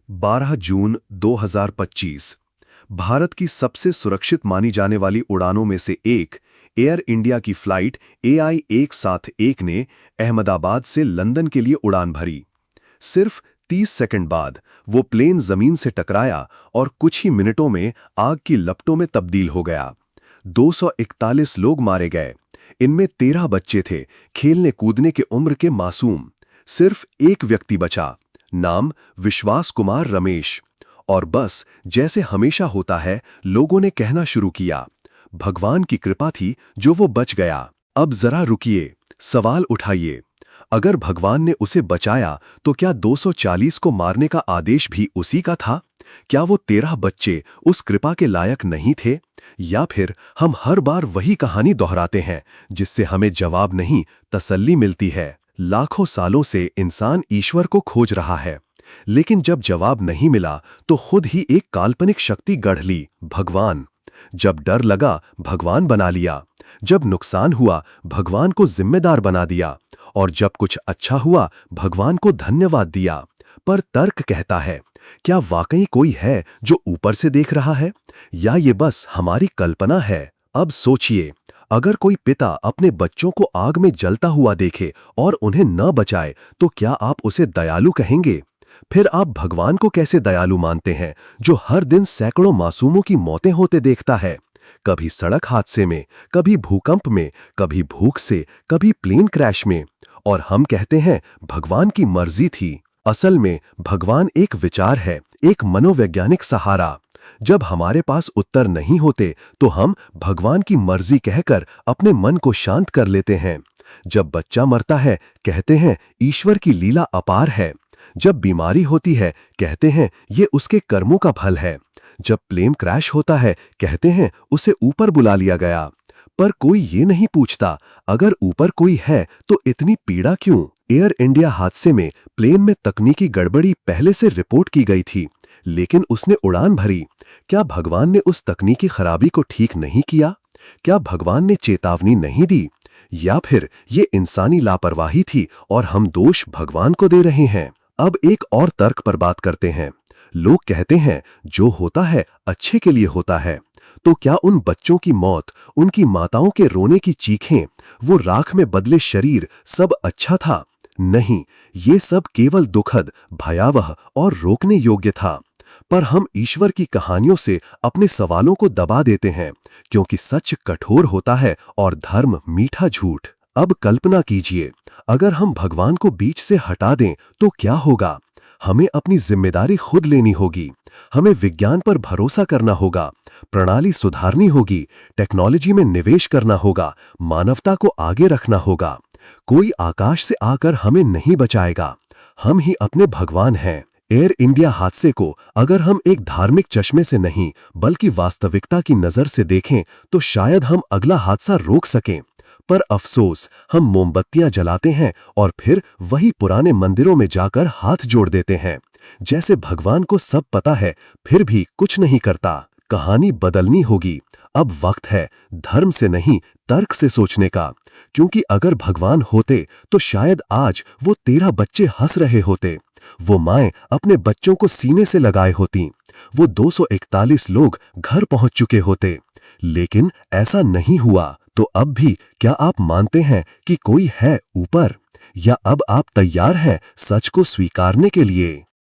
12 जून 2025 भारत की सबसे सुरक्षित मानी जाने वाली उड़ानों में से एक एयर इंडिया की फ्लाइट AI 171 ने अहमदाबाद से लंदन के लिए उड़ान भरी। सिर्फ 30 सेकंड बाद वो प्लेन जमीन से टकराया और कुछ ही मिनटों में आग की लपटों में तब्दील हो गया। 241 लोग मारे गए। इनमें 13 बच्चे थे, खेलने कूदने के उम्र के मासूम। सिर्फ एक व्यक्ति बचा, नाम विश्वास कुमार रमेश। और बस जैसे हमेशा होता है, लोगों ने कहना शुरू किया, भगवान की कृपा थी जो वो बच गया। अब जरा रुकिए, सवाल उठाइए, अगर भगवान ने उसे बचाया तो क्या 240 को मारने का आदेश भी उसी का था? क्या वो 13 बच्चे उस कृपा के लायक नहीं थे? या फिर हम हर बार वही कहानी दोहराते हैं जिससे हमें जवाब नहीं, तसल्ली मिलती है। लाखों सालों से इंसान ईश्वर को खोज रहा है, लेकिन जब जवाब नहीं मिला तो खुद ही एक काल्पनिक शक्ति गढ़ ली, भगवान। जब डर लगा, भगवान बना लिया। जब नुकसान हुआ, भगवान को जिम्मेदार बना दिया। और जब कुछ अच्छा हुआ, भगवान को धन्यवाद दिया। पर तर्क कहता है, क्या वाकई कोई है जो ऊपर से देख रहा है, या ये बस हमारी कल्पना है? अब सोचिए, अगर कोई पिता अपने बच्चों को आग में जलता हुआ देखे और उन्हें न बचाए, तो क्या आप उसे दयालु कहेंगे? फिर आप भगवान को कैसे दयालु मानते हैं, जो हर दिन सैकड़ों मासूमों की मौतें होते देखता है? कभी सड़क हादसे में, कभी भूकंप में, कभी भूख से, कभी प्लेन क्रैश में। और हम कहते हैं भगवान की मर्जी थी। असल में भगवान एक विचार है, एक मनोवैज्ञानिक सहारा। जब हमारे पास उत्तर नहीं होते तो हम भगवान की मर्जी कहकर अपने मन को शांत कर लेते हैं। जब बच्चा मरता है, कहते हैं ईश्वर की लीला अपार है। जब बीमारी होती है, कहते हैं ये उसके कर्मों का फल है। जब प्लेन क्रैश होता है, कहते हैं उसे ऊपर बुला लिया गया। पर कोई ये नहीं पूछता, अगर ऊपर कोई है तो इतनी पीड़ा क्यों? एयर इंडिया हादसे में प्लेन में तकनीकी गड़बड़ी पहले से रिपोर्ट की गई थी, लेकिन उसने उड़ान भरी। क्या भगवान ने उस तकनीकी खराबी को ठीक नहीं किया? क्या भगवान ने चेतावनी नहीं दी? या फिर ये इंसानी लापरवाही थी और हम दोष भगवान को दे रहे हैं? अब एक और तर्क पर बात करते हैं। लोग कहते हैं जो होता है अच्छे के लिए होता है। तो क्या उन बच्चों की मौत, उनकी माताओं के रोने की चीखें, वो राख में बदले शरीर, सब अच्छा था? नहीं, ये सब केवल दुखद, भयावह और रोकने योग्य था। पर हम ईश्वर की कहानियों से अपने सवालों को दबा देते हैं, क्योंकि सच कठोर होता है और धर्म मीठा झूठ। अब कल्पना कीजिए, अगर हम भगवान को बीच से हटा दें तो क्या होगा? हमें अपनी जिम्मेदारी खुद लेनी होगी। हमें विज्ञान पर भरोसा करना होगा, प्रणाली सुधारनी होगी, टेक्नोलॉजी में निवेश करना होगा, मानवता को आगे रखना होगा। कोई आकाश से आकर हमें नहीं बचाएगा, हम ही अपने भगवान हैं। एयर इंडिया हादसे को अगर हम एक धार्मिक चश्मे से नहीं, बल्कि वास्तविकता की नजर से देखें तो शायद हम अगला हादसा रोक सकें। पर अफसोस, हम मोमबत्तियां जलाते हैं और फिर वही पुराने मंदिरों में जाकर हाथ जोड़ देते हैं, जैसे भगवान को सब पता है, फिर भी कुछ नहीं करता। कहानी बदलनी होगी। अब वक्त है धर्म से नहीं, तर्क से सोचने का। क्योंकि अगर भगवान होते तो शायद आज वो 13 बच्चे हंस रहे होते, वो माएं अपने बच्चों को सीने से लगाए होती, वो 241 लोग घर पहुंच चुके होते। लेकिन ऐसा नहीं हुआ। तो अब भी क्या आप मानते हैं कि कोई है ऊपर, या अब आप तैयार हैं सच को स्वीकारने के लिए?